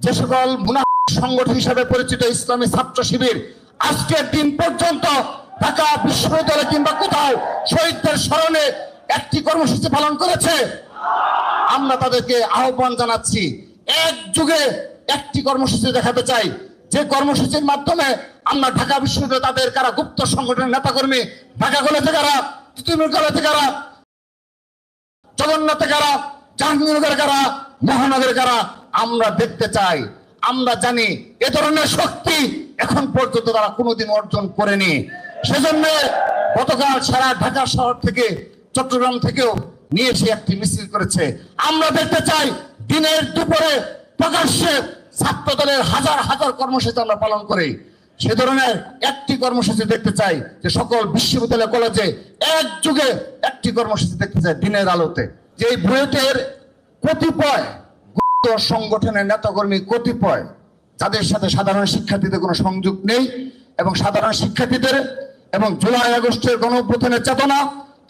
যে সকল মুনাফিক সংগঠন হিসেবে পরিচিত ইসলামী ছাত্র শিবির আজকের দিন পর্যন্ত ঢাকা বিশ্ববিদ্যালয় কিংবা কোথাও শহীদদের স্মরণে একটি কর্মসূচি পালন করেছে। আমরা তাদেরকে আহ্বান জানাচ্ছি, একযোগে একটি কর্মসূচি দেখাতে চাই, যে কর্মসূচির মাধ্যমে আমরা ঢাকা বিশ্ববিদ্যালয়ে তাদের কারা গুপ্ত সংগঠনের নেতাকর্মী, ঢাকা কলেজে কারা, তিতুমির কলেজে কারা, জগন্নাথে কারা, জাহাঙ্গীরনগরে কারা, মহানগরে কারা আমরা দেখতে চাই। আমরা জানি এ ধরনের শক্তি এখন পর্যন্ত তারা কোনোদিন অর্জন করেনি। সেজন্য গতকাল সারা ঢাকা শহর থেকে চট্টগ্রাম থেকেও নিয়ে এসে একটি মিছিল করেছে। আমরা দেখতে চাই দিনের দুপুরে প্রকাশ্যে ছাত্র দলের হাজার হাজার কর্মসূচি আমরা পালন করি। সে ধরনের একটি কর্মসূচি দেখতে চাই, যে সকল বিশ্ববিদ্যালয় কলেজে একযোগে একটি কর্মসূচি দেখতে চাই দিনের আলোতে। যে বুয়েটের কতিপয় গুপ্ত সংগঠনের নেতাকর্মী, কতিপয় যাদের সাথে সাধারণ শিক্ষার্থীদের কোনো সংযোগ নেই, এবং সাধারণ শিক্ষার্থীদের এবং জুলাই আগস্টের গণঅভ্যুত্থানের চেতনা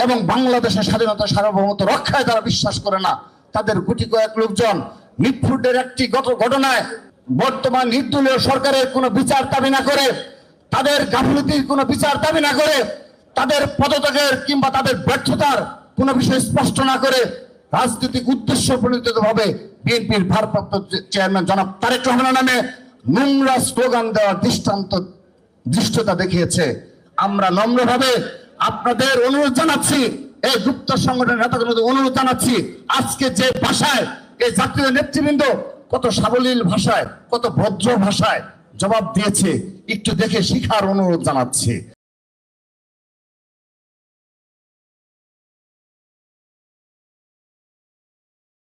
এবং বাংলাদেশের স্বাধীনতা সার্বভৌমত্ব রক্ষায় তারা বিশ্বাস করে না, তাদের গুটি কয়েক লোকজন মিটফুটের একটি ঘটনায় বর্তমান নির্দলীয় সরকারের কোনো বিচার দাবি না করে, তাদের গাফিলতির কোনো বিচার দাবি না করে, তাদের পদত্যাগের কিংবা তাদের ব্যর্থতার কোনো বিষয় স্পষ্ট না করে রাজনৈতিক উদ্দেশ্য প্রণোদিত ভাবে বিএনপির ভারপ্রাপ্ত চেয়ারম্যান জনাব তারেক রহমানের নামে নোংরা স্লোগান দেওয়ার দৃষ্টতা দেখিয়েছে। আমরা নম্রভাবে আপনাদের অনুরোধ জানাচ্ছি, এই গুপ্ত সংগঠনের নেতাদের অনুরোধ জানাচ্ছি, আজকে যে ভাষায় এই জাতীয় নেতৃবৃন্দ কত সাবলীল ভাষায়, কত ভদ্র ভাষায় জবাব দিয়েছে, একটু দেখে শিখার অনুরোধ জানাচ্ছি।